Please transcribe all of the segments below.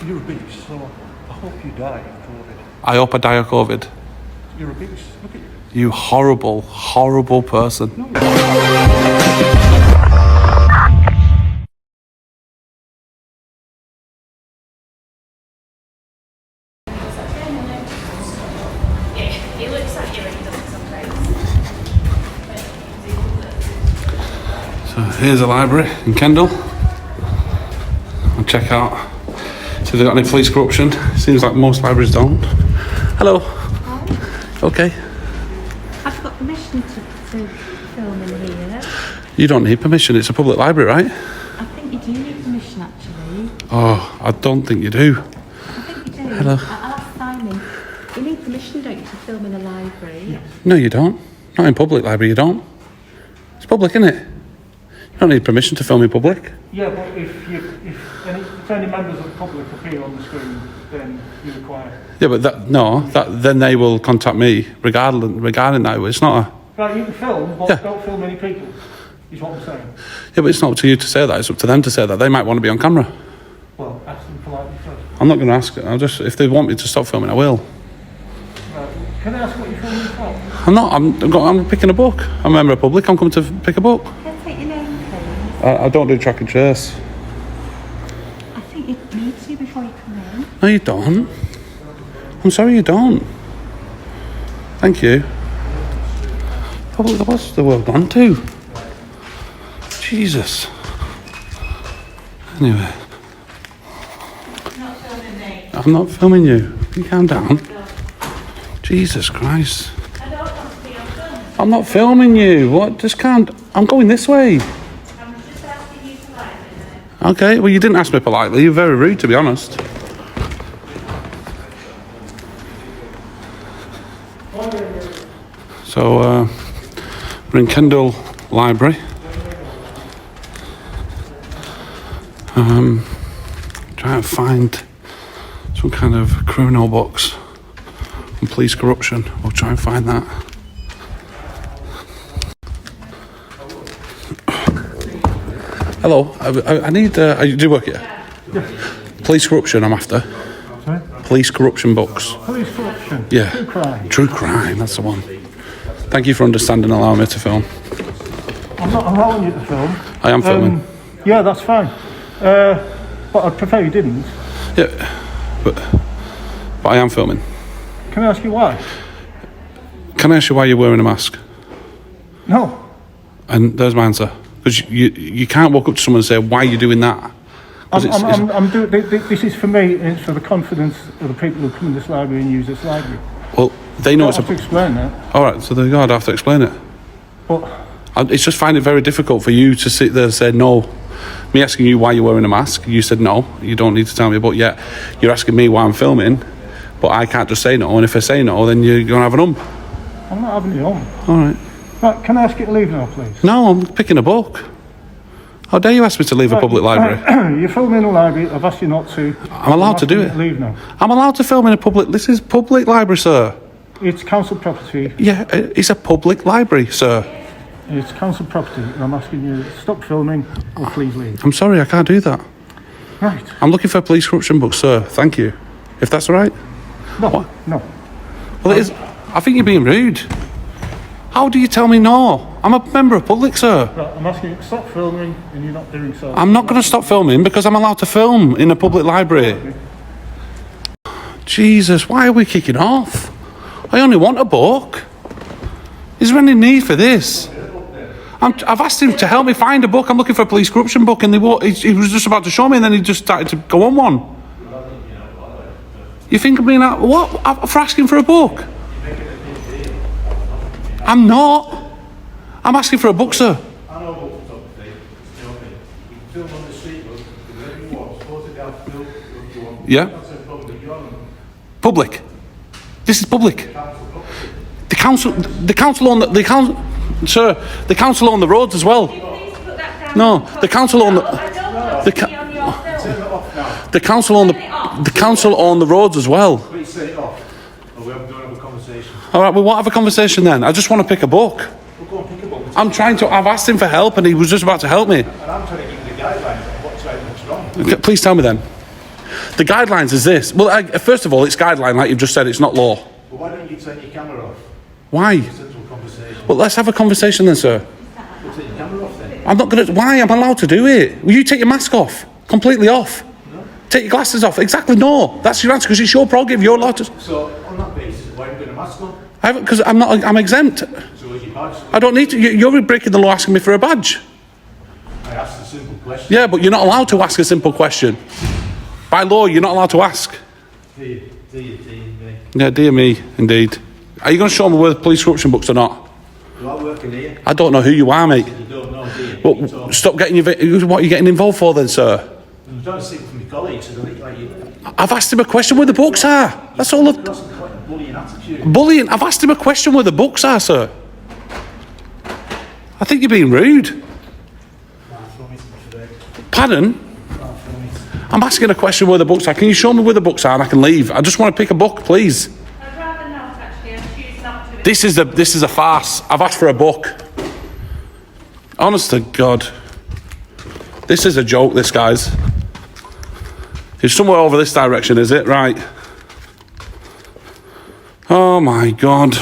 You're a beast, so I hope you die of COVID. I hope I die of COVID. You're a beast. Look at you. You horrible, horrible person. No, It looks like you're in sometimes. So here's a library in Kendal. I'll check out. See if they've got any police corruption. Seems like most libraries don't. Hello. Hi. Okay. I've got permission to film in here. You don't need permission. It's a public library, right? I think you do need permission, actually. Oh, I don't think you do. I think you do. Hello. I'll ask Simon. You need permission, don't you, to film in a library? No, you don't. Not in public library, you don't. It's public, isn't it? You don't need permission to film in public. yeah, but if any members of the public appear on the screen, then you require. Yeah, but then they will contact me regarding that. It's not a... Right, you can film, but Yeah. don't film any people, is what I'm saying. Yeah, but it's not up to you to say that. It's up to them to say that. They might want to be on camera. Well, ask them politely first. I'm not going to ask it. If they want me to stop filming, I will. Right, can I ask what you're filming for? I'm picking a book. I'm a member of the public. I'm coming to pick a book. Can I take your name, please? I don't do track and trace. I think you need to before you come in. No, you don't. I'm sorry, you don't. Thank you. What's the world gone to? Jesus. Anyway. Not filming me. I'm not filming you. You calm down. Jesus Christ. I don't want to be on film. I'm not filming you. What? Just can't. I'm going this way. I'm just asking you politely. Okay, well, you didn't ask me politely. You're very rude, to be honest. So, we're in Kendal Library. Trying to find some kind of criminal books on police corruption. We'll try and find that. Hello, I need. Do you work here? Police corruption. I'm after. Sorry? Police corruption books. Police corruption. Yeah. True crime. True crime. That's the one. Thank you for understanding and allowing me to film. I'm not allowing you to film. I am filming. Yeah, that's fine. But I'd prefer you didn't. Yeah, but I am filming. Can I ask you why? Can I ask you why you're wearing a mask? No. And there's my answer. Because you can't walk up to someone and say, why are you doing that? 'Cause This is for me, and it's for the confidence of the people who come in this library and use this library. well, they know I it's have to explain that. All right, so they're going to have to explain it. But It's just find it very difficult for you to sit there and say no. Me asking you why you're wearing a mask, you said no, you don't need to tell me, but yet you're asking me why I'm filming, but I can't just say no, and if I say no, then you're going to have an I'm not having it on. All right. Right, can I ask you to leave now, please? No, I'm picking a book. How dare you ask me to leave a public library? You're filming in a library. I've asked you not to. I'm allowed to do it. Leave now. I'm allowed to film in a public... This is public library, sir. It's council property. Yeah, it's a public library, sir. It's council property, and I'm asking you to stop filming or please leave. I'm sorry, I can't do that. Right. I'm looking for a police corruption book, sir. Thank you. If that's all right. No. What? No. Well, it is. I think you're being rude. How do you tell me no? I'm a member of public, sir. Right, I'm asking you to stop filming, and you're not doing so. I'm not going to stop filming because I'm allowed to film in a public library. Jesus, why are we kicking off? I only want a book. Is there any need for this? I've asked him to help me find a book. I'm looking for a police corruption book, and he was just about to show me, and then he just started to go on one. You think I'm being out? What? For asking for a book? I'm not. I'm asking for a book, sir. I know about photography. You know what I mean? You can film on the street, but wherever you want, suppose it down, film what you want. Yeah. That's a public. You're on Public. This is public. council property. The council own the council. Sir, the council own the roads as well. Please put that down. No, the council own the. I don't want The to be on your film. Turn it off now. The council own the council own the roads as well. Please turn it off. Or we don't have a conversation. All right, we won't have a conversation then. I just want to pick a book. We'll go and pick a book. I'm trying to. I've asked him for help, and he was just about to help me. And I'm trying to give you the guidelines of what's right and what's wrong. Okay, please tell me then. The guidelines is this. Well, first of all, it's guideline, like you've just said, it's not law. But why don't you turn your camera off? Why? Central conversation. Well, let's have a conversation then, sir. Well, turn your camera off then. I'm not going to... Why? I'm allowed to do it. Will you take your mask off? Completely off? No. Take your glasses off? Exactly, no. That's your answer, because it's your prerogative. You're allowed to... So, on that basis, why are you putting a mask on? I haven't, because I'm exempt. So is your badge? I don't need to... You're breaking the law asking me for a badge. I asked a simple question. Yeah, but you're not allowed to ask a simple question. By law, you're not allowed to ask. Do you? Yeah, dear me, indeed. Are you going to show me where the police corruption books or not? You are working here. I don't know who you are, mate. You don't know, do you? Well, stop getting your... What are you getting involved for then, sir? I'm trying to see from your colleagues, so they like you. I've asked him a question where the books are. That's all I've... That's quite a bullying attitude. Bullying. I've asked him a question where the books are, sir. I think you're being rude. Pardon? I'm asking a question where the books are. Can you show me where the books are and I can leave? I just want to pick a book, please. I'd rather not, actually. I choose not to. This is a farce. I've asked for a book. Honest to God. This is a joke, this, guys. It's somewhere over this direction, is it? Right. Oh, my God.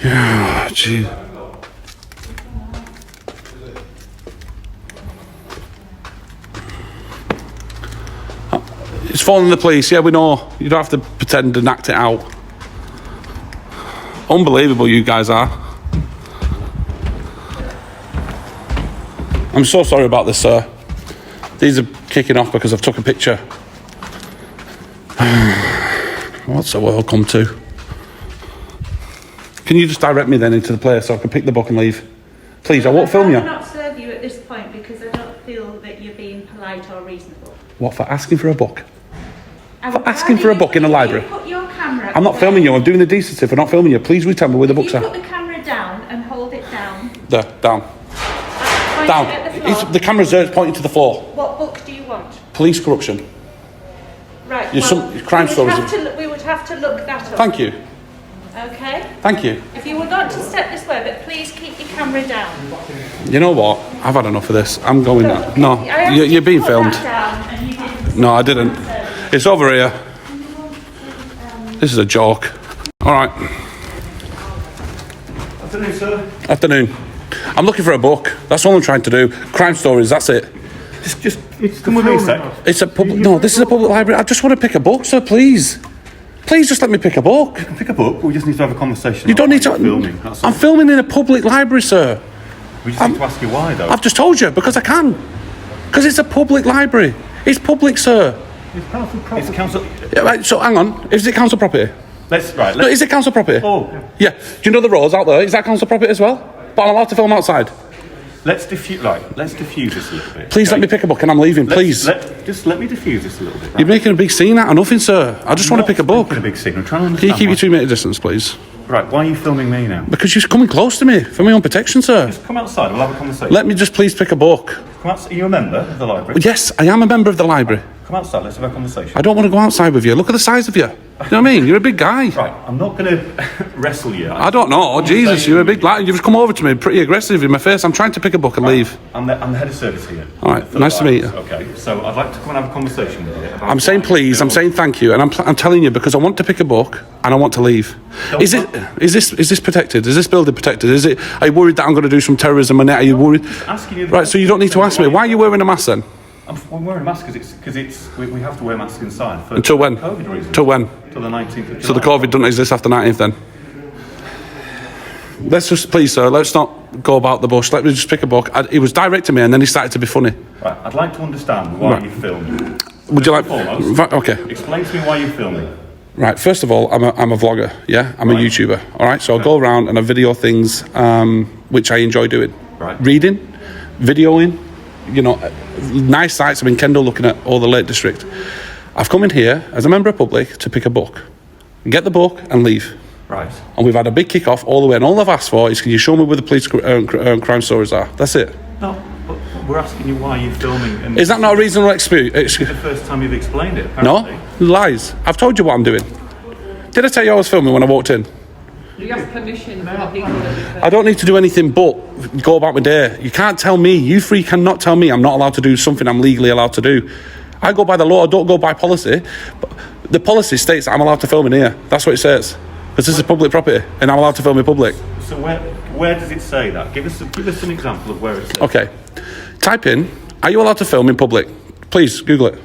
Yeah, gee. It's phoning the police. Yeah, we know. You don't have to pretend and act it out. Unbelievable, you guys are. I'm so sorry about this, sir. These are kicking off because I've took a picture. What's the world come to? Can you just direct me then into the place so I can pick the book and leave? Please, I won't film you. I will not serve you at this point because I don't feel that you're being polite or reasonable. What, for asking for a book? I For would asking rather for a you book in a put- library. you Put your camera. I'm not down. filming you. I'm doing the decency for not filming you. Please tell me where the books You are. put the camera down and hold it down. There, down. Point Down. it at the floor. The camera's there, it's pointing to the floor. What book do you want? Police corruption. Right. You're some crime stories. We would have to look that up. Thank you. Okay. Thank you. If you would like to step this way, but please keep your camera down. You know what? I've had enough of this. I'm going now. No, I asked you're you being to put filmed. that down and you didn't. No, I didn't. It's over here. This is a joke. All right. Afternoon, sir. Afternoon. I'm looking for a book. That's all I'm trying to do. Crime stories, that's it. It's come with me, sir. It's a public... No, this is a public library. I just want to pick a book, sir, please. Please just let me pick a book. Pick a book. We just need to have a conversation. You don't need to... Filming. That's all. I'm filming in a public library, sir. We just need to ask you why, though. I've just told you, because I can. Because it's a public library. It's public, sir. It's council. Yeah, right, so hang on. Is it council property? No, is it council property? Oh, Yeah. Do you know the roads out there? Is that council property as well? But I'm allowed to film outside. let's diffuse. Right, let's diffuse this a little bit. Please okay? let me pick a book and I'm leaving, please. Just let me diffuse this a little bit. Right? You're making a big scene out of nothing, sir. I just want to pick a book. Making a big scene. I'm trying to Can understand. you keep your why- 2 metre distance, please? Right, why are you filming me now? Because you're coming close to me for my own protection, sir. Just come outside. We'll have a conversation. Let me just please pick a book. Come outside. Are you a member of the library? Yes, I am a member of the library. Come outside. Let's have a conversation. I don't want to go outside with you. Look at the size of you. You know what I mean? You're a big guy. Right, I'm not going to wrestle you. I don't know. Jesus, you're a big lad. You've just come over to me pretty aggressive in my face. I'm trying to pick a book and leave. I'm the head of service here. All right, For the nice to meet library. you. Okay, so I'd like to come and have a conversation with you. About I'm saying why you please, I'm film. saying thank you, and I'm telling you because I want to pick a book and I want to leave. Is this protected? Is this building protected? Is it? Are you worried that I'm going to do some terrorism on it? Are you worried? Asking you the Right, so you don't need to ask me. Why are you wearing a mask then? I'm wearing a mask because we have to wear masks inside. For Until when? COVID reasons. Until when? Till the 19th of July. So the COVID doesn't exist after 19th then? Let's just, please, sir, let's not go about the bush. Let me just pick a book. He was directing me and then he started to be funny. Right, I'd like to understand why Right. you filmed. Would you like... Foremost, Right, okay. explain to me why you're filming. Right, first of all, I'm a vlogger, yeah? I'm a Right. YouTuber, all right? So I go around and I video things which I enjoy doing. Right. Reading, videoing, you know, nice sites. I'm in Kendal looking at all the Lake District. I've come in here as a member of public to pick a book, get the book and leave. Right. And we've had a big kick-off all the way, and all I've asked for is, can you show me where the police crime stories are? That's it. No, but we're asking you why you're filming. And Is that not a reasonable It's the excuse? first time you've explained it, No? apparently. Lies. I've told you what I'm doing. Did I tell you I was filming when I walked in? You have permission from people that I don't need to do anything but go about my day. You can't tell me, you three cannot tell me I'm not allowed to do something I'm legally allowed to do. I go by the law, I don't go by policy. But the policy states that I'm allowed to film in here. That's what it says. Because this is public property and I'm allowed to film in public. So where does it say that? Give us an example of where it says. Okay. Type in, are you allowed to film in public? Please, Google it.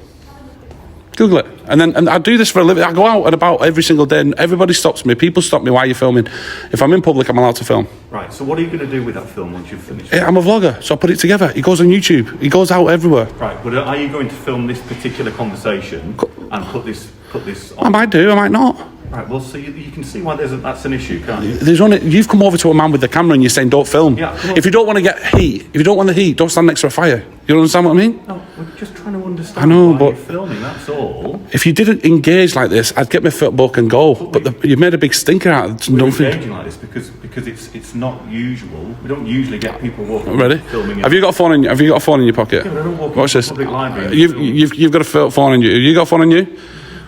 Google it. And I do this for a living. I go out and about every single day and everybody stops me. People stop me, why are you filming? If I'm in public, I'm allowed to film. Right, so what are you going to do with that film once you've finished? I'm a vlogger, so I put it together. It goes on YouTube. It goes out everywhere. Right, but are you going to film this particular conversation and put this on? I might do, I might not. Right, well, so you can see why that's an issue, can't you? You've come over to a man with the camera and you're saying don't film. Yeah, come on. If you don't want to get heat, if you don't want the heat, don't stand next to a fire. You understand what I mean? No, we're just trying to understand I know, why but you're filming, that's all. if you didn't engage like this, I'd get my footbook and go. But you've made a big stinker out of We're nothing. engaging like this because it's not usual. We don't usually get people walking Ready? filming. Have you got a phone in? Have you got a phone in your pocket? Yeah, but I don't walk Watch into this. a public library and You've got a phone on you. You got a phone on you?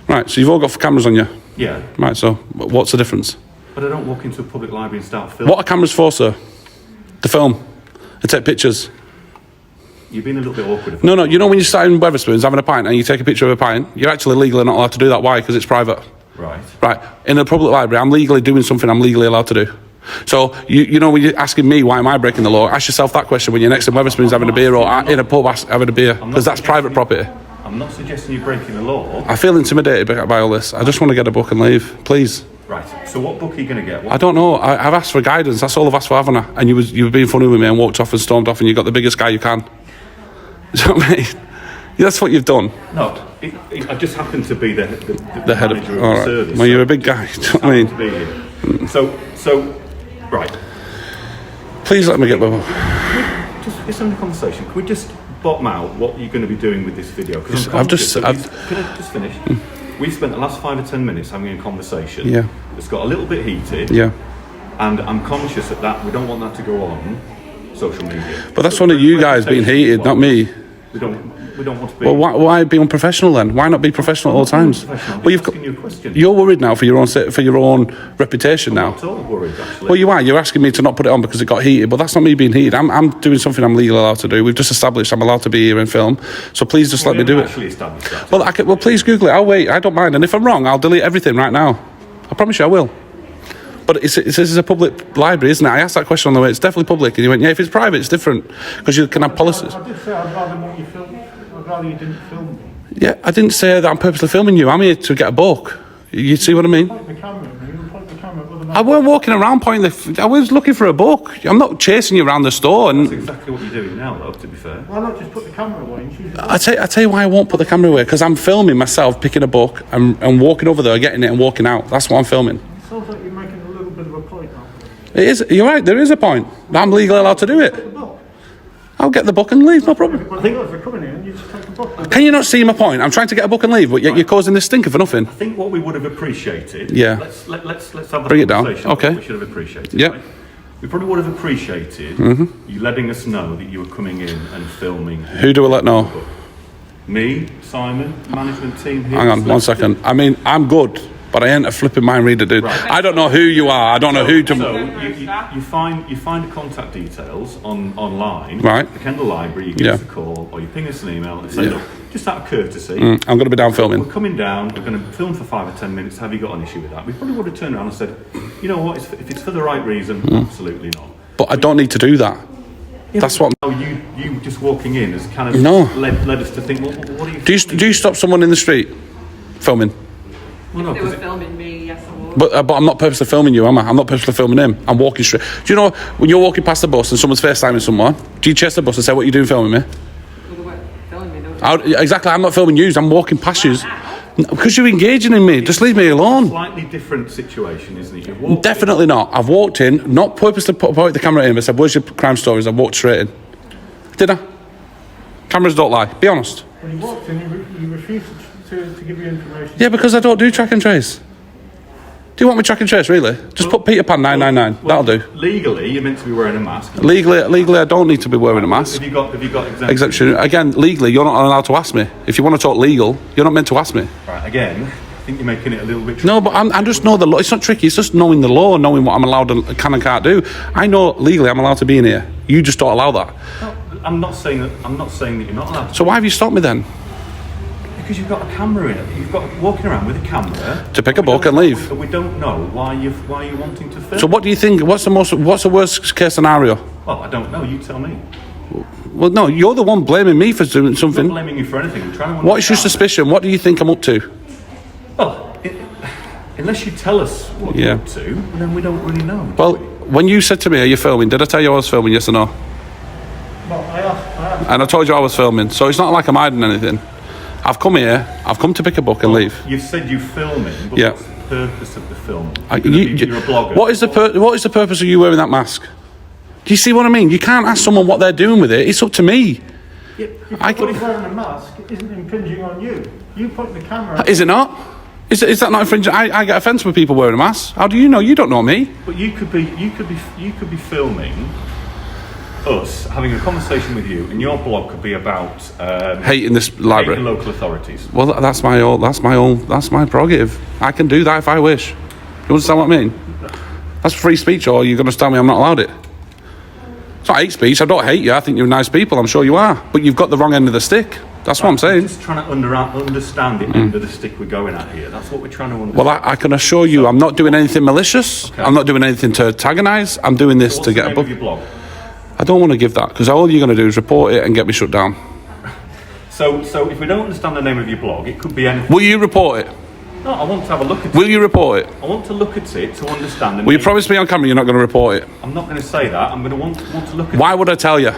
Right. So you've all got cameras on you. Yeah, Right. So what's the difference? but I don't walk into a public library and start filming. What are cameras for, sir? To film, to take pictures. You've been a little bit awkward. No. You know when you start in Wetherspoons having a pint and you take a picture of a pint, you're actually legally not allowed to do that. Why? Because it's private. Right. Right. In a public library, I'm legally doing something I'm legally allowed to do. So, you know, when you're asking me why am I breaking the law, ask yourself that question when you're next to Wetherspoons having a beer or in a pub having a beer, because that's private property. I'm not suggesting you're breaking the law. I feel intimidated by all this. I just want to get a book and leave, please. Right. So what book are you going to get? I don't know. I've asked for guidance. That's all I've asked for, haven't I? And you were being funny with me and walked off and stormed off and you got the biggest guy you can. Do you know what I mean? Yeah, that's what you've done. No, I just happen to be the The head of... manager All the right. service. Well, you're a big guy. Do you know what I mean? To be here. So, right. Please let me get my book. Just it's under conversation. Can we just bottom out what you're going to be doing with this video? Because I've just- can I just finish? We spent the last 5 or 10 minutes having a conversation. Yeah. It's got a little bit heated. Yeah. And I'm conscious that we don't want that to go on social media. But that's one of you guys being heated, not me. We don't want to be. Well, why be unprofessional then? Why not be professional at all times? Well, you've asking you a question. you're worried now for your own reputation now. I'm not at all worried, actually. Well, you are. You're asking me to not put it on because it got heated, but that's not me being heated. I'm doing something I'm legally allowed to do. We've just established I'm allowed to be here and film, so please just let me do it. Actually established that. Well, please Google it. I'll wait. I don't mind. And if I'm wrong, I'll delete everything right now. I promise you I will. But this is a public library, isn't it? I asked that question on the way. It's definitely public. And you went, yeah, if it's private, it's different because you can have policies. I did say I'd rather not you film. I'd rather you didn't film me. Yeah, I didn't say that I'm purposely filming you. I'm here to get a book. You see what I mean? Point the camera at me. You point the camera at other men. I weren't walking around pointing I was looking for a book. I'm not chasing you around the store. That's And exactly what you're doing now, though, to be fair. Why not just put the camera away and choose the I tell you why I won't put the camera away, because I'm filming myself picking a book and walking over there, getting it and walking out. That's what I'm filming. It sounds like you're making a little bit of a point now. It is. You're right. There is a point. I'm legally allowed to do The it. book. I'll get the book and leave. No problem. But if you're coming in, you just take the book. Can you not see my point? I'm trying to get a book and leave, but yet you're causing this stinker for nothing. I think what we would have appreciated. Yeah. Let's have a Bring it down. conversation. Okay. What we should have appreciated. Yeah. Right? We probably would have appreciated you letting us know that you were coming in and filming. Who do I let know? Me, Simon, management team here. Hang on, 1 second. I mean, I'm good, but I ain't a flipping mind reader, dude. Right. I don't know who you are. I don't know who to. So you find the contact details online. Right. The Kendal Library. You give Yeah. us a call or you ping us an email and say, Yeah. look, just out of courtesy, I'm going to be down we're filming. coming down. We're going to film for 5 or 10 minutes. Have you got an issue with that? We probably would have turned around and said, you know what? If it's for the right reason, absolutely not. But I don't need to do that. That's what. Oh, you just walking in has kind of No. led us to think, well, what are you? Do you stop someone in the street filming? Well, no, If they were 'cause filming me, yes, I would. But I'm not purposely filming you, am I? I'm not purposely filming him. I'm walking straight. Do you know when you're walking past the bus and someone's FaceTiming someone? Do you chase the bus and say, "What are you doing filming me?" Well, they weren't filming me, no. Exactly. I'm not filming you. I'm walking past you. Because you're engaging in me. Just leave me alone. slightly different situation, isn't it? You've walked Definitely not. I've walked in, not purposely point the camera at him. I said, "Where's your crime stories?" I walked straight in. Did I? Cameras don't lie. Be honest. When you walked in, you refused to give you information. Yeah, because I don't do track and trace. Do you want me track and trace, really? Just put Peter Pan 999. Well, That'll do. Legally, you're meant to be wearing a mask. Legally, I don't need to be wearing a mask. Have you got exemption? Exemption. Again, legally, you're not allowed to ask me. If you want to talk legal, you're not meant to ask me. Right, again, I think you're making it a little bit tricky. No, but I just know the law. It's not tricky. It's just knowing the law, knowing what I'm allowed and can and can't do. I know legally I'm allowed to be in here. You just don't allow that. I'm not saying that you're not allowed to. So why have you stopped me then? Because you've got a camera in it. You've got walking around with a camera To pick a book and leave. We don't know why you're wanting to film. So what do you think? What's the worst case scenario? Well, I don't know. You tell me. Well, no, you're the one blaming me for doing I'm not something. blaming you for anything. I'm trying to. What is your understand. suspicion? What do you think I'm up to? Well, unless you tell us what Yeah. you're up to, then we don't really know. Well, when you said to me, "Are you filming?" Did I tell you I was filming? Yes or no? Well, I asked. And I told you I was filming, so it's not like I'm hiding anything. I've come here. I've come to pick a book and leave. You've said you're filming, but Yeah. what's the purpose of the film? You're a blogger. What is the purpose of you wearing that mask? Do you see what I mean? You can't ask someone what they're doing with it. It's up to me. If I you're can- wearing a mask, it isn't impinging on you. You put the camera. Is it not? Is that not infringing? I get offence with people wearing a mask. How do you know? You don't know me. But you could be filming us having a conversation with you, and your blog could be about Hating this library. hating local authorities. Well, that's my prerogative. I can do that if I wish. You understand what I mean? That's free speech, or you're going to tell me I'm not allowed it? It's not hate speech. I don't hate you. I think you're nice people. I'm sure you are. But you've got the wrong end of the stick. That's what I'm saying. Just trying to understand the end of the stick we're going at here. That's what we're trying to understand. Well, I can assure you I'm not doing anything malicious. Okay. I'm not doing anything to antagonise. I'm doing this What's to the get a name book. of your blog? I don't want to give that, because all you're going to do is report it and get me shut down. So if we don't understand the name of your blog, it could be anything. Will you report it? No, I want to have a look at Will it. you report it? I want to look at it to understand. Will you promise me on camera you're not going to report it? I'm not going to say that. I'm going to want to look at Why would I tell you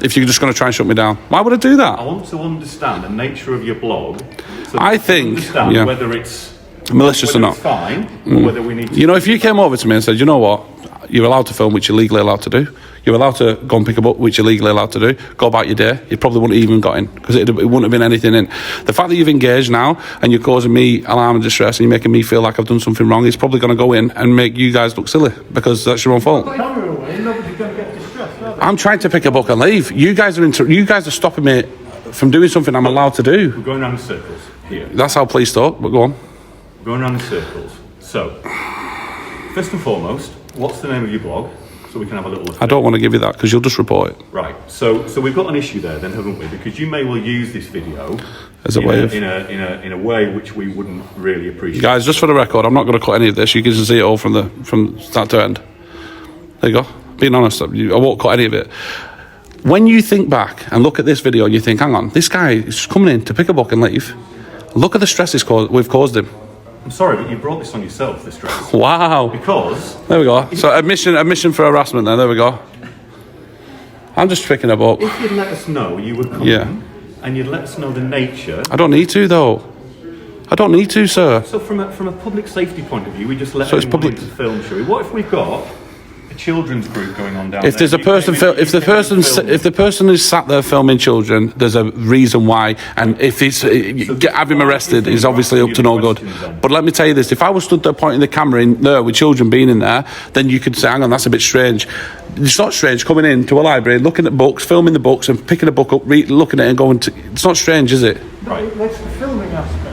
if you're just going to try and shut me down? Why would I do I that? want to understand the nature of your blog. So I to think, understand yeah. whether it's Malicious or whether not. it's fine, or whether we need to. You know, if you came over to me and said, you know what, you're allowed to film, which you're legally allowed to do. You're allowed to go and pick a book, which you're legally allowed to do. Go about your day. You probably wouldn't have even got in, because it wouldn't have been anything in. The fact that you've engaged now and you're causing me alarm and distress and you're making me feel like I've done something wrong, is probably going to go in and make you guys look silly, because that's your own fault. Put the camera away, nobody's going to get distressed, are they? I'm trying to pick a book and leave. You guys are stopping me from doing something I'm allowed to do. We're going around in circles here. That's how police talk, but go on. We're going around in circles. So, first and foremost, what's the name of your blog? So we can have a little look. I don't want to give you that, because you'll just report it. Right. So we've got an issue there, then, haven't we? Because you may well use this video As a way of... in a way which we wouldn't really appreciate. Guys, just for the record, I'm not going to cut any of this. You can see it all from start to end. There you go. Being honest, I won't cut any of it. When you think back and look at this video and you think, hang on, this guy is coming in to pick a book and leave. Look at the stress we've caused him. I'm sorry, but you brought this on yourself, this stress. Wow. Because There we go. So admission for harassment there we go. I'm just picking a book. if you'd let us know you would come Yeah. in, and you'd let us know the nature. I don't need to, though. I don't need to, sir. So from a public safety point of view, we just let So it's anyone public- into the film, shall we? What if we've got a children's group going on down If there's a there? person, if the person is sat there filming children, there's a reason why. And if it's have him arrested is obviously up to no good. But let me tell you this: if I was stood there pointing the camera in there with children being in there, then you could say, "Hang on, that's a bit strange." It's not strange coming into a library, looking at books, filming the books, and picking a book up, looking at it, and going. It's not strange, is it? Right. That's the filming aspect.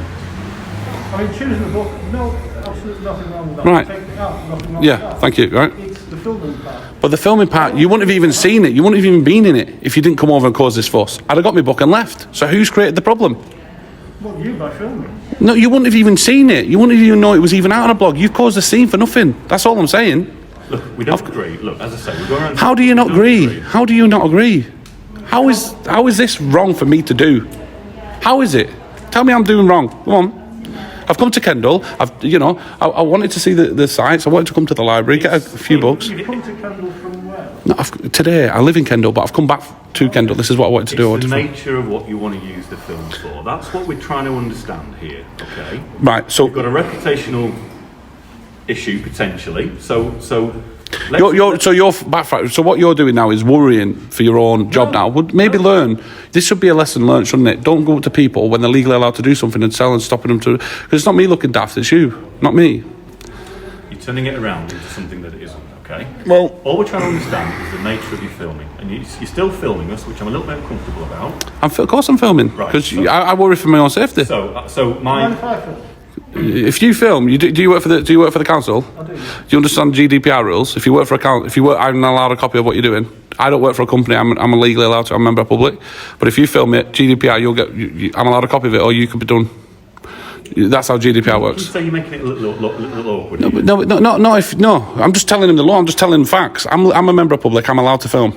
I mean, choosing a book, no, absolutely nothing wrong with that. Right. Take it out, nothing wrong with Yeah, that. thank you. Right. It's the filming part. But the filming part, you wouldn't have even seen it. You wouldn't have even been in it if you didn't come over and cause this fuss. I'd have got my book and left. So who's created the problem? Well, you by filming. No, you wouldn't have even seen it. You wouldn't even know it was even out on a blog. You've caused a scene for nothing. That's all I'm saying. Look, we don't agree. Look, as I say, we're going around. How do you not we don't agree? How do you not agree? How is this wrong for me to do? How is it? Tell me I'm doing wrong. Come on. I've come to Kendal. I wanted to see the sites. I wanted to come to the library, get a few books. You come to Kendal from where? No, today I live in Kendal, but I've come back to Kendal. This is what I wanted to do. It's the nature of what you want to use the film for. That's what we're trying to understand here. Okay. Right. So We've got a reputational issue potentially. So let's- so what you're doing now is worrying for your own job now. Would maybe learn. This should be a lesson learned, shouldn't it? Don't go up to people when they're legally allowed to do something and tell and stopping them to. Because it's not me looking daft. It's you, not me. You're turning it around into something that it isn't. Okay. Well, All we're trying to understand is the nature of your filming, and you're still filming us, which I'm a little bit uncomfortable about. of course I'm filming Right, because so- I worry for my own safety. So Mind my if I film? If you film, do you work for the council? I do. Do you understand GDPR rules? If you work for I'm not allowed a copy of what you're doing. I don't work for a company. I'm legally allowed to. I'm a member of public. But if you film it, GDPR, you'll get. I'm allowed a copy of it, or you could be done. That's how GDPR works. So you're making it a little awkward. No. I'm just telling him the law. I'm just telling him facts. I'm a member of public. I'm allowed to film.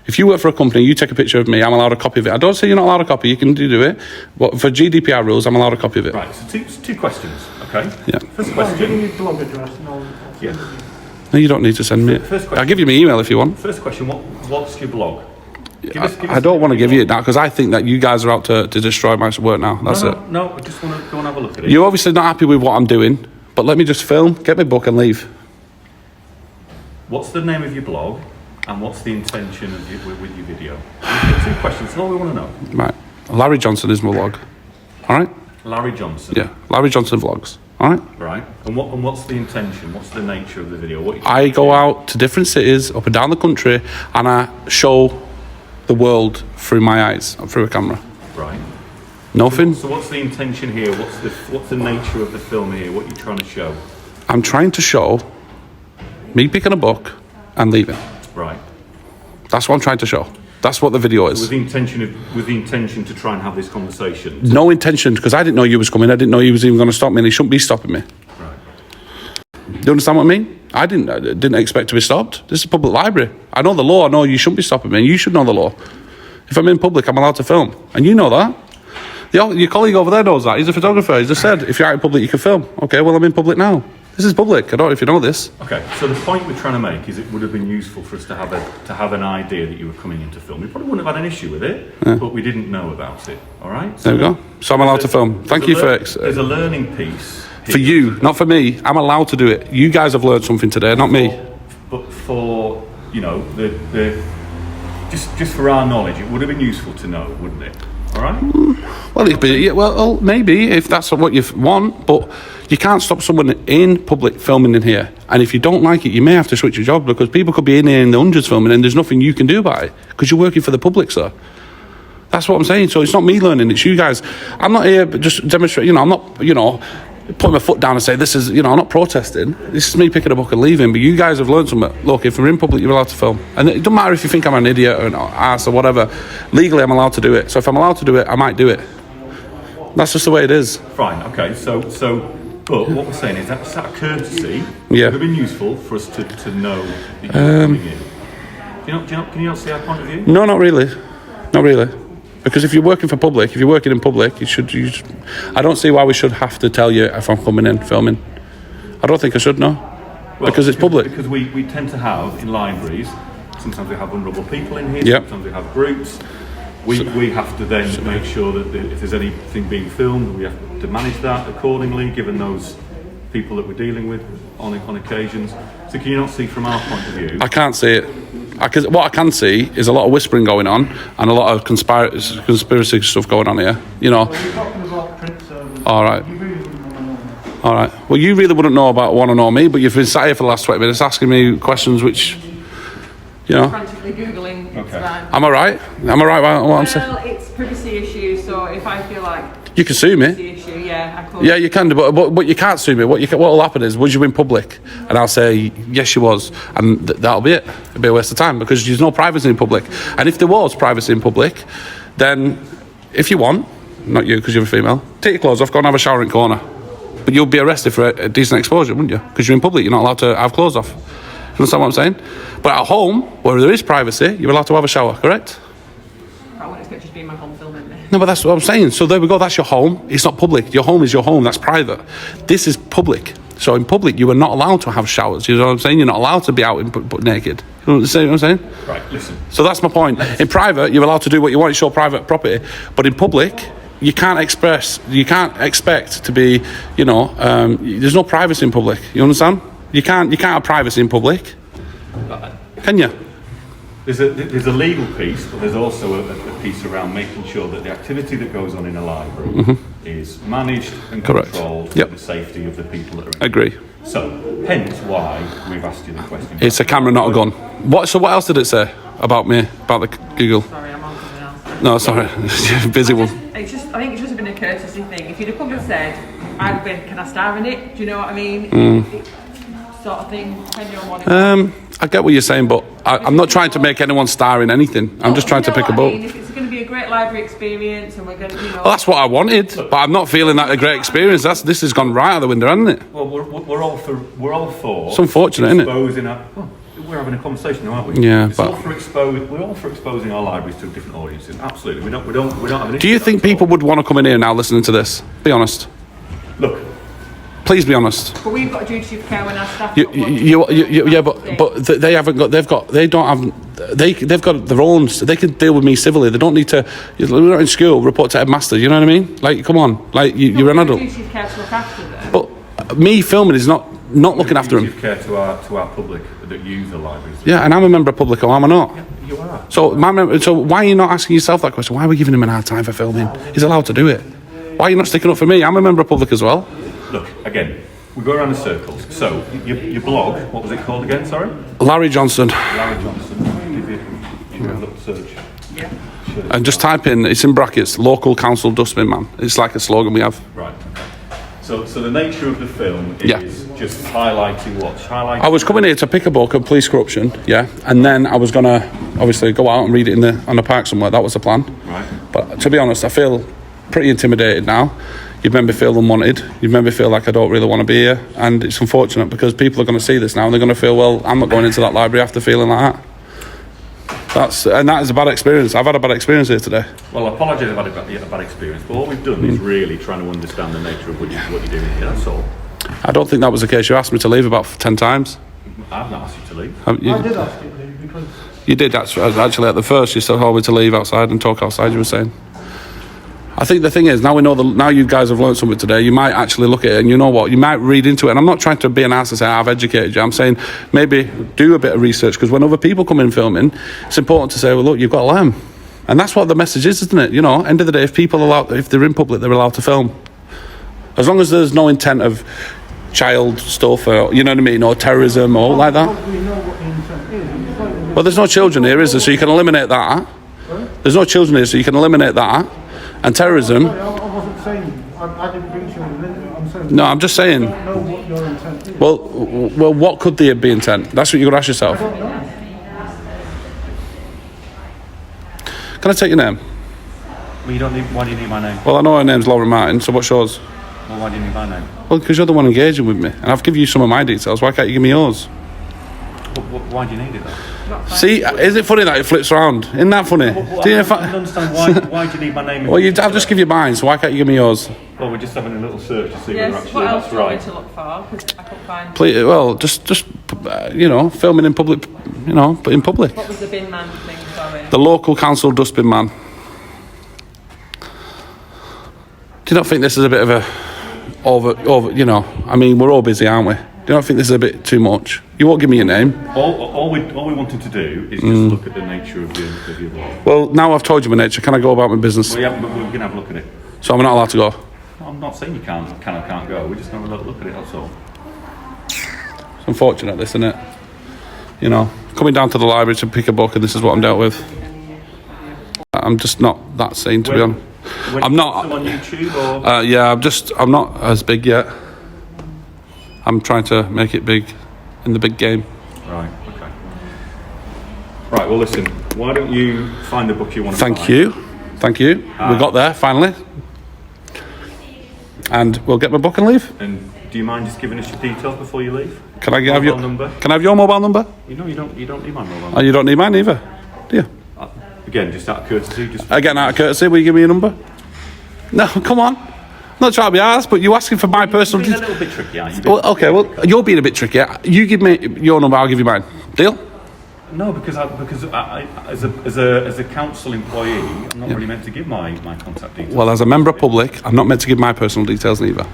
If you work for a company, you take a picture of me, I'm allowed a copy of it. I don't say you're not allowed a copy. You can do it. But for GDPR rules, I'm allowed a copy of it. Right, so two questions, okay? Yeah. First Well, give me question. your blog address and I'll Yeah. No, you don't need to send me it. First question. I'll give you my email if you want. First question, what's your blog? Give us I don't want to give you it now because I think that you guys are out to destroy my work now. That's it. No, I just want to go and have a look at it. You're obviously not happy with what I'm doing, but let me just film, get my book and leave. What's the name of your blog and what's the intention of with your video? Two questions, that's all we want to know. Right. Larry Johnson is my vlog. All right? Larry Johnson. Yeah. Larry Johnson vlogs. All right? Right. And what's the intention? What's the nature of the video? What I go out to different cities up and down the country and I show the world through my eyes, through a camera. Right. Nothing. So what's the intention here? What's the nature of the film here? What are you trying to show? I'm trying to show me picking a book and leaving. Right. That's what I'm trying to show. That's what the video With is. the intention to try and have this conversation. No intention, because I didn't know you was coming. I didn't know you was even going to stop me, and he shouldn't be stopping me. Right. Do you understand what I mean? I didn't expect to be stopped. This is a public library. I know the law. I know you shouldn't be stopping me. And you should know the law. If I'm in public, I'm allowed to film, and you know that. Your colleague over there knows that. He's a photographer. He just said, if you're out in public, you can film. Okay, well, I'm in public now. This is public. I don't know if you know this. Okay, so the point we're trying to make is it would have been useful for us to have an idea that you were coming into film. We probably wouldn't have had an issue with it, but we didn't know about it. All right. There we go. So I'm allowed to film. Thank you for There's a learning piece for you, not for me. I'm allowed to do it. You guys have learned something today, not me. But for the just for our knowledge, it would have been useful to know, wouldn't it? All right. Well, maybe if that's what you want, but you can't stop someone in public filming in here. And if you don't like it, you may have to switch your job because people could be in here in the hundreds filming and there's nothing you can do about it because you're working for the public, sir. That's what I'm saying. So it's not me learning, it's you guys. I'm not here just demonstrate. I'm not, putting my foot down and say this is, I'm not protesting. This is me picking a book and leaving. But you guys have learned something. Look, if we're in public, you're allowed to film, and it doesn't matter if you think I'm an idiot or an ass or whatever. Legally, I'm allowed to do it. So if I'm allowed to do it, I might do it. That's just the way it is. Fine. Okay. So, but what we're saying is that's out of courtesy. Yeah. It would have been useful for us to know that you're coming in. Can you not see our point of view? No, not really. Not really. Because if you're working for public, if you're working in public, I don't see why we should have to tell you if I'm coming in filming. I don't think I should, no. Well, because it's public. Because we tend to have in libraries, sometimes we have vulnerable people in here, Yep. sometimes we have groups. We have to then make sure that if there's anything being filmed, we have to manage that accordingly, given those people that we're dealing with on occasions. So can you not see from our point of view? I can't see it. What I can see is a lot of whispering going on and a lot of conspiracy stuff going on here. You're talking about print servers. All right. You really wouldn't want to know. All right. Well, you really wouldn't want to know me, but you've been sat here for the last 20 minutes asking me questions which, Frantically Googling. It's Okay. fine. Am I right? Am I right about what I'm saying? Well, it's privacy issue, so if I feel like You can sue me. the issue, yeah, I could. Yeah, you can do, but you can't sue me. What will happen is, was you in public? And I'll say, yes, you was. And that'll be it. It'll be a waste of time because there's no privacy in public. And if there was privacy in public, then if you want, not you because you're a female, take your clothes off, go and have a shower in the corner. But you'll be arrested for a decent exposure, wouldn't you? Because you're in public, you're not allowed to have clothes off. You understand what I'm saying? But at home, where there is privacy, you're allowed to have a shower, correct? I wouldn't expect you to be in my home filming me. No, but that's what I'm saying. So there we go. That's your home. It's not public. Your home is your home. That's private. This is public. So in public, you are not allowed to have showers. You know what I'm saying? You're not allowed to be out naked. You know what I'm saying? Right, listen. So that's my point. In private, you're allowed to do what you want. It's your private property. But in public, you can't expect to be, there's no privacy in public. You understand? You can't have privacy in public. Can you? There's a legal piece, but there's also a piece around making sure that the activity that goes on in a library is managed and Correct. controlled Yep. for the safety of the people that are in. Agree. So, hence why we've asked you the question. It's a camera, not a gun. So what else did it say about me, about the Google? Sorry, I'm on something else. No, sorry. Busy one. I think it should have been a courtesy thing. If you'd have come and said, I'd have been, can I star in it? Do you know what I mean? Sort of thing, depending on what it I get what you're saying, but I'm not trying to make anyone star in anything. I'm just trying to pick a book. If it's going to be a great library experience and we're going to, Well, that's what I wanted, but I'm not feeling that a great experience. This has gone right out the window, hasn't it? Well, we're all for. It's unfortunate, isn't it? Exposing we're having a conversation now, aren't we? Yeah, we're all for exposing our libraries to different audiences. Absolutely, we don't have an issue. Do you think people would want to come in here now listening to this? Be honest. Look. Please be honest. But we've got a duty of care when our staff. Yeah, but they haven't got. They don't have. They've got their own. They can deal with me civilly. They don't need to. We're not in school. Report to headmaster. You know what I mean? Like, come on. Like, you're an adult. Duty of care to look after them. But me filming is not looking after Duty them. of care to our public that use the libraries. Yeah, and I'm a member of Publico, am I not? Yeah, you are. So why are you not asking yourself that question? Why are we giving him an hard time for filming? He's allowed to do it. Why are you not sticking up for me? I'm a member of Public as well. Look, again, we go around in circles. So, your blog, what was it called again, sorry? Larry Johnson. Larry Johnson. Give you a little search. Yeah. And just type in, it's in brackets, local council dustbin man. It's like a slogan we have. Right, okay. So the nature of the film is just highlighting what? I was coming here to pick a book on police corruption, yeah, and then I was going to obviously go out and read it on the park somewhere. That was the plan. Right. But to be honest, I feel pretty intimidated now. You've made me feel unwanted. You've made me feel like I don't really want to be here. And it's unfortunate because people are going to see this now and they're going to feel, well, I'm not going into that library after feeling like that. That is a bad experience. I've had a bad experience here today. Well, I apologise about a bad experience, but all we've done is really trying to understand the nature of what you're doing here, that's all. I don't think that was the case. You asked me to leave about 10 times. I've not asked you to leave. I did ask you to leave because... You did, actually at the first. You still told me to leave outside and talk outside, you were saying. I think the thing is, now we know now you guys have learned something today, you might actually look at it and you know what, you might read into it. And I'm not trying to be an ass and say, I've educated you. I'm saying maybe do a bit of research, because when other people come in filming, it's important to say, well, look, you've got to learn. And that's what the message is, isn't it? You know, end of the day, if they're in public, they're allowed to film. As long as there's no intent of child stuff, or, you know what I mean, or terrorism, or like that. We know what the intent is. Well, there's no children here, is there? So you can eliminate that. There's no children here, so you can eliminate that. And terrorism. I wasn't saying, I didn't bring children in it. I'm saying... No, I'm just saying. I don't know what your intent is. Well, what could there be intent? That's what you've got to ask yourself. I don't know. Can I take your name? Well, why do you need my name? Well, I know her name's Laura Martin, so what's yours? Well, why do you need my name? Well, because you're the one engaging with me, and I've given you some of my details. Why can't you give me yours? Why do you need it, though? See, is it funny that it flips around? Isn't that funny? I don't understand why do you need my name? Well, I'll just give you mine, so why can't you give me yours? Well, we're just having a little search to see whether Yes, actually what else that's do you want me right. to look for? Because I couldn't find... Please, well, just filming in public, but in public. What was the bin man thing, sorry? The local council dustbin man. Do you not think this is a bit of a over? I mean, we're all busy, aren't we? Do you not think this is a bit too much? You won't give me your name. All we wanted to do is just look at the nature of your blog. Well, now I've told you my nature. Can I go about my business? Well, yeah, but we're going to have a look at it. So I'm not allowed to go. I'm not saying you can or can't go. We're just going to have a look at it, that's all. It's unfortunate, this, isn't it? You know, coming down to the library to pick a book, and this is what I'm dealt with. I'm just not that sane, to be honest. I'm not. On YouTube or? Yeah, I'm not as big yet. I'm trying to make it big in the big game. Right. Okay. Right. Well, listen. Why don't you find the book you want to buy? Thank you. We got there finally, and we'll get my book and leave. And do you mind just giving us your details before you leave? Can I have your number? Can I have your mobile number? You don't need my mobile number. Oh, you don't need mine either, do you? Again, just out of courtesy. Again, out of courtesy, will you give me your number? No, come on. I'm not trying to be arsed, but you're asking for my personal You're being a details. little bit tricky, aren't you? Well, okay, well, you're being a bit tricky. You give me your number, I'll give you mine. Deal? No, because I as a council employee, I'm not really meant to give my contact details. Well, as a member of public, I'm not meant to give my personal details neither.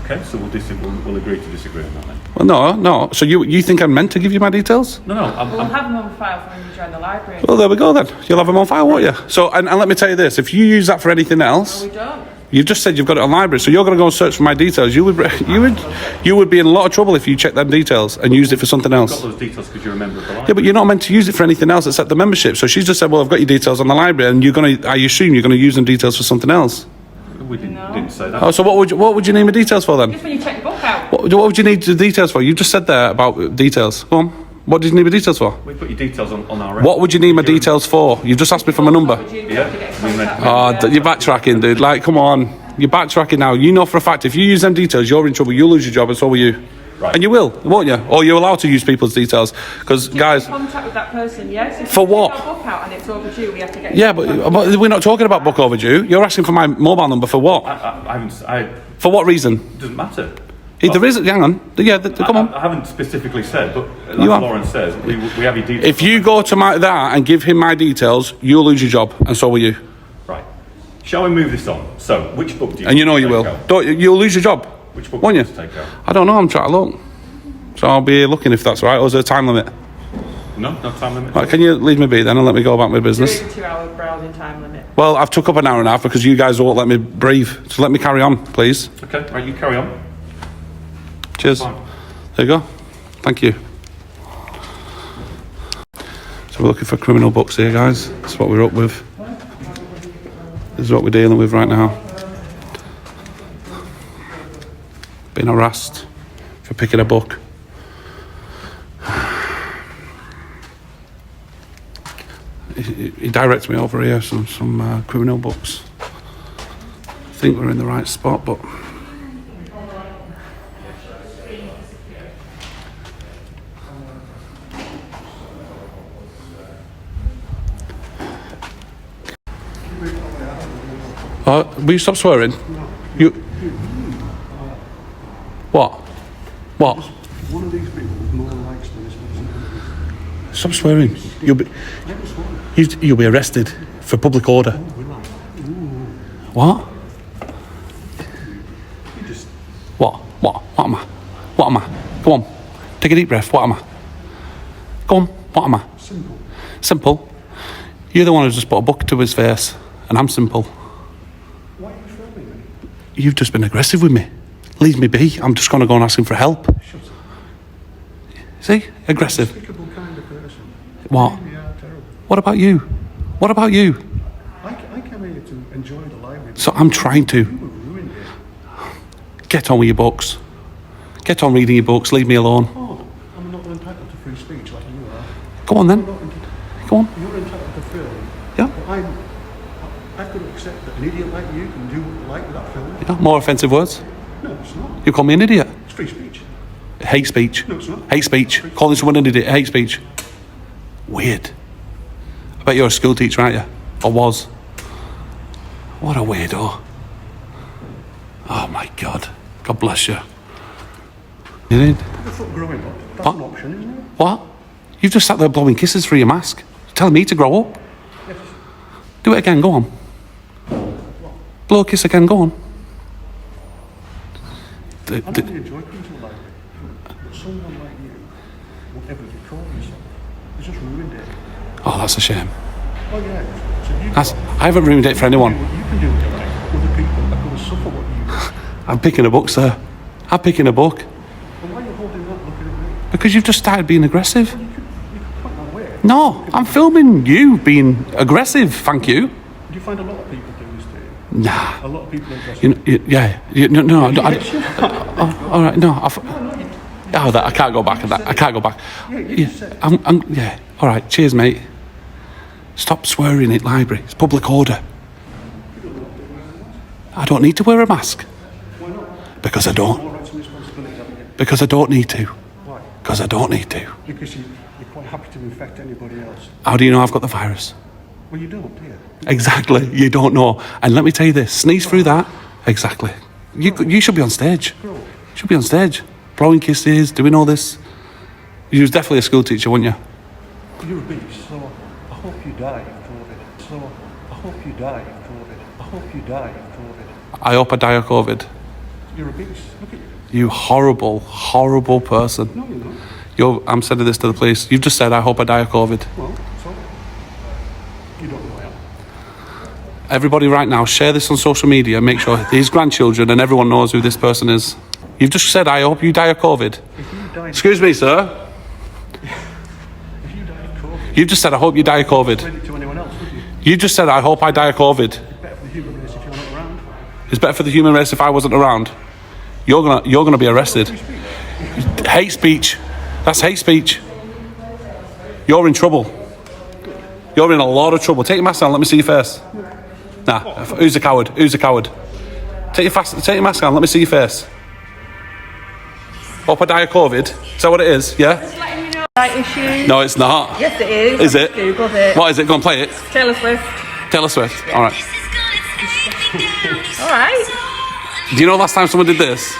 Okay, so we'll agree to disagree on that then. Well, no. So you think I'm meant to give you my details? No, We'll have them on file for when you join the library. Well, there we go then. You'll have them on file, won't you? So, and let me tell you this: if you use that for anything else, We don't. you've just said you've got it on library, so you're going to go and search for my details. You would be in a lot of trouble if you checked them details and used it for something I've else. got those details because you're a member of the library. Yeah, but you're not meant to use it for anything else except the membership. So she's just said, "Well, I've got your details on the library," and I assume you're going to use them details for something else. We didn't say that. Oh, so what would you need my details for then? Just when you check the book out. What would you need the details for? You just said there about details. Go on. What did you need my details for? We put your details on our record. What would you need my details for? You've just asked me for my number. Yeah. You're backtracking, dude. Like, come on. You're backtracking now. You know for a fact if you use them details, you're in trouble. You'll lose your job, and so will you. Right. And you will, won't you? Or you're allowed to use people's details. Because, guys... Contact with that person, yes. If For we what? take our book out and it's overdue, we have to get... Yeah, but we're not talking about book overdue. You're asking for my mobile number for what? I haven't. For what reason? It doesn't matter. There is... Hang on. Yeah, come on. I haven't specifically said, but like You are. Lauren says, we have your details. If you go to that and give him my details, you'll lose your job, and so will you. Right. Shall we move this on? So, which book do you And you know you take will. out? You'll lose your job. Which book Won't do you? you take out? I don't know. I'm trying to look. So I'll be looking if that's right. Or is there a time limit? No time limit. Right, can you leave me be then and let me go about my business? There is a 2-hour browsing time limit. Well, I've took up an hour and a half because you guys won't let me breathe. So let me carry on, please. Okay, right, you carry on. Cheers. Fine. There you go. Thank you. So we're looking for criminal books here, guys. That's what we're up with. This is what we're dealing with right now. Been harassed for picking a book. He directs me over here some criminal books. I think we're in the right spot, but... will you stop swearing? You... What? What? One of these people with more likes than this person. Stop swearing. You'll be arrested for public order. What? What am I? What am I? Go on. Take a deep breath. What am I? Go on. What am I? Simple. You're the one who's just put a book to his face, and I'm simple. Why are you filming me? You've just been aggressive with me. Leave me be. I'm just going to go and ask him for help. Shut up. See? Aggressive. Despicable kind of person. What? You really are terrible. What about you? What about you? I came here to enjoy the library. So I'm trying to. You have ruined it. Get on with your books. Get on reading your books. Leave me alone. Oh, I'm not entitled to free speech like you are. Go on then. Go on. You're entitled to film. Yeah. But I've got to accept that an idiot like you can do what you like with that film. Yeah. More offensive words. No, it's not. You call me an idiot. It's free speech. Hate speech. No, it's not. Hate speech. Calling someone an idiot. Hate speech. Weird. I bet you're a school teacher, aren't you? Or was. What a weirdo. Oh my God. God bless you. You did? I thought growing up, that's What? an option, isn't it? What? You've just sat there blowing kisses through your mask. Telling me to grow up. Yes. Do it again. Go on. Blow a kiss again. Go on. I really enjoy coming to the library. But someone like you, whatever you call yourself, has just ruined it. Oh, that's a shame. Oh yeah. So you I haven't ruined it for anyone. do what you can do with your life. Other people are going to suffer what you do. I'm picking a book, sir. I'm picking a book. And why are you holding that looking at me? Because you've just started being aggressive. You could point that way. No, I'm filming you being aggressive, thank you. Do you find a lot of people do this to you? Nah. A lot of people are aggressive. All right, no. I can't go back on that. I can't go back. Yeah, all right, cheers, mate. Stop swearing at library. It's public order. I don't need to wear a mask. Why not? Because I don't. More rights and responsibilities, haven't you? Because I don't need to. Why? Because I don't need to. Because you're quite happy to infect anybody else. How do you know I've got the virus? Well, you don't, do you? Exactly. You don't know. And let me tell you this. Sneeze through that. Exactly. You should be on stage. Bro, Should be on stage. Blowing kisses, doing all this. You was definitely a school teacher, weren't you? you're a beast, so I hope you die of COVID. So I hope you die of COVID. I hope you die of COVID. I hope I die of COVID. You're a beast. Look at you. You horrible, horrible person. No, you're not. I'm sending this to the police. You've just said, I hope I die of COVID. Well, so you don't know who I am. Everybody right now, share this on social media. Make sure his grandchildren and everyone knows who this person is. You've just said, I hope you die of COVID. If you die, Excuse me, sir. if you die of COVID, You've just said, I hope you die of COVID. spread it to anyone else, would you? You just said, I hope I die of COVID. Better for the human race if you're not around. It's better for the human race if I wasn't around. You're gonna be arrested. Hate speech. That's hate speech. You're in trouble. You're in a lot of trouble. Take your mask down. Let me see your face. Nah. Who's a coward? Who's a coward? Take your mask down. Let me see your face. Hope I die of COVID. Is that what it is? Yeah? Just letting you know. Right issue. No, it's not. Yes, it is. Is it? Googled it. What is it? Go and play it. Taylor Swift. Taylor Swift. All right. All right. Do you know last time someone did this?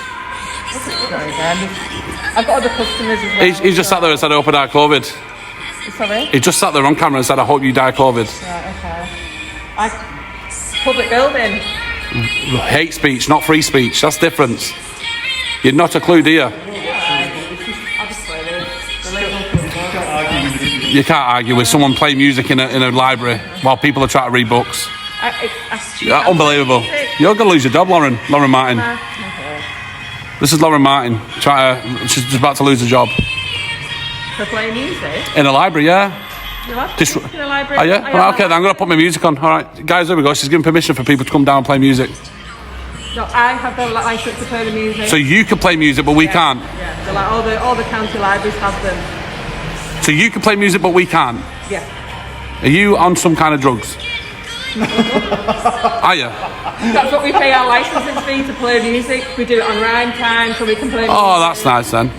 I've got other customers as well. He just sat there and said, I hope I die of COVID. Sorry? He just sat there on camera and said, I hope you die of COVID. Right, okay. Public building. Hate speech, not free speech. That's the difference. You're not a clue, do you? I'll just play this. The label comes You can't argue with someone playing music in a library while people are trying to read books. Unbelievable. You're going to lose your job, Lauren Martin. This is Lauren Martin. She's just about to lose her job. For playing music? In a library, yeah. You'll have to in a library. Oh, yeah? Right, okay, then I'm going to put my music on. All right, guys, there we go. She's giving permission for people to come down and play music. No, I have the license to play the music. So you can play music, but we can't? Yeah, so like all the county libraries have them. So you can play music, but we can't? Yeah. Are you on some kind of drugs? Are you? That's what we pay our licensing fee to play music. We do it on rhyme time so we can play music. Oh, that's nice then.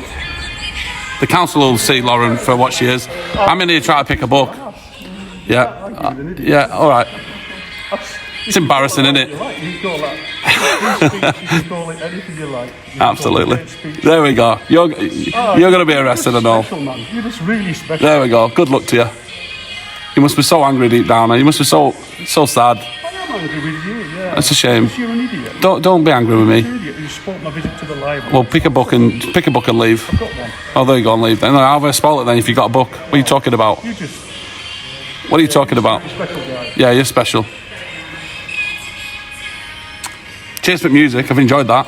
The council will see Lauren for what she is. I'm in here trying to pick a book. Yeah. Yeah, all right. It's embarrassing, isn't it? You call that speech, you call it anything you like. Absolutely. There we go. You're going to be arrested and all. Special, man. You're just really special. There we go. Good luck to you. You must be so angry deep down. You must be so sad. I am angry with you, yeah. It's a shame. Because you're an idiot. Don't be angry with You're me. an idiot. You spoilt my visit to the library. Well, pick a book and leave. I've got one. Oh, there you go and leave. Then I'll have a spoil it then if you got a book. What are you talking about? You just What are you talking about? special guy. Yeah, you're special. Cheers for music. I've enjoyed that.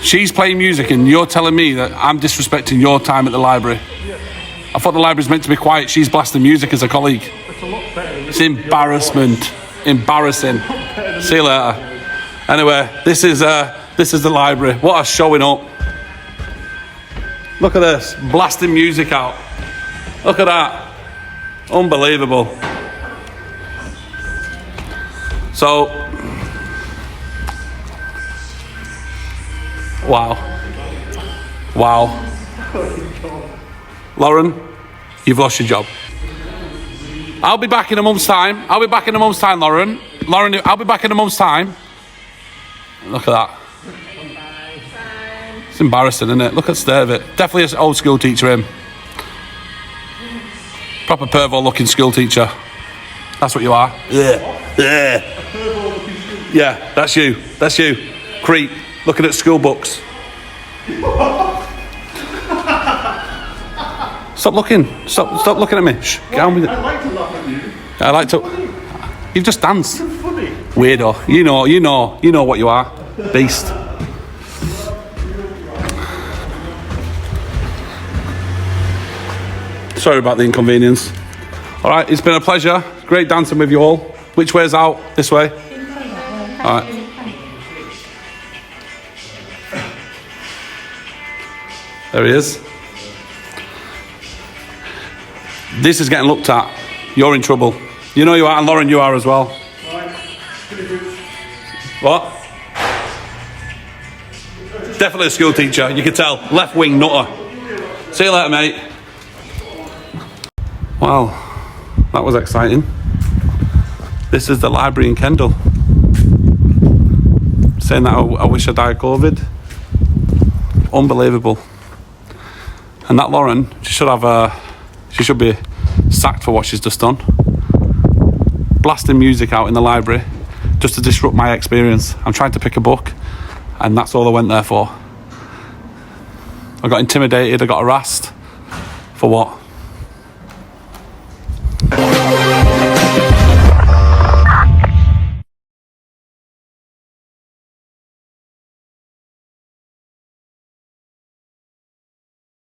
She's playing music and you're telling me that I'm disrespecting your time at the library. I thought the library's meant to be quiet. She's blasting music as a colleague. It's a lot better than It's embarrassment. Embarrassing. See you later. Anyway, this is the library. What a showing up. Look at this. Blasting music out. Look at that. Unbelievable. So, wow. Lauren, you've lost your job. I'll be back in a month's time. Lauren. I'll be back in a month's time. Look at that. It's embarrassing, isn't it? Look at the state of it. Definitely an old school teacher, him. Proper pervo looking school teacher. That's what you are. Yeah, that's you. Creep. Looking at school books. Stop looking. Stop looking at me. Shh, get on with it. I like to laugh at you. I like to. You've just danced. It's funny. Weirdo. You know what you are. Beast. Sorry about the inconvenience. All right, it's been a pleasure. Great dancing with you all. Which way's out? This way? All right. There he is. This is getting looked at. You're in trouble. You know you are, and Lauren, you are as well. What? Definitely a school teacher. You can tell. Left wing nutter. See you later, mate. Wow, that was exciting. This is the library in Kendal. Saying that I wish I died of COVID. Unbelievable. And that Lauren, she should be sacked for what she's just done. Blasting music out in the library just to disrupt my experience. I'm trying to pick a book and that's all I went there for. I got intimidated, I got harassed. For what?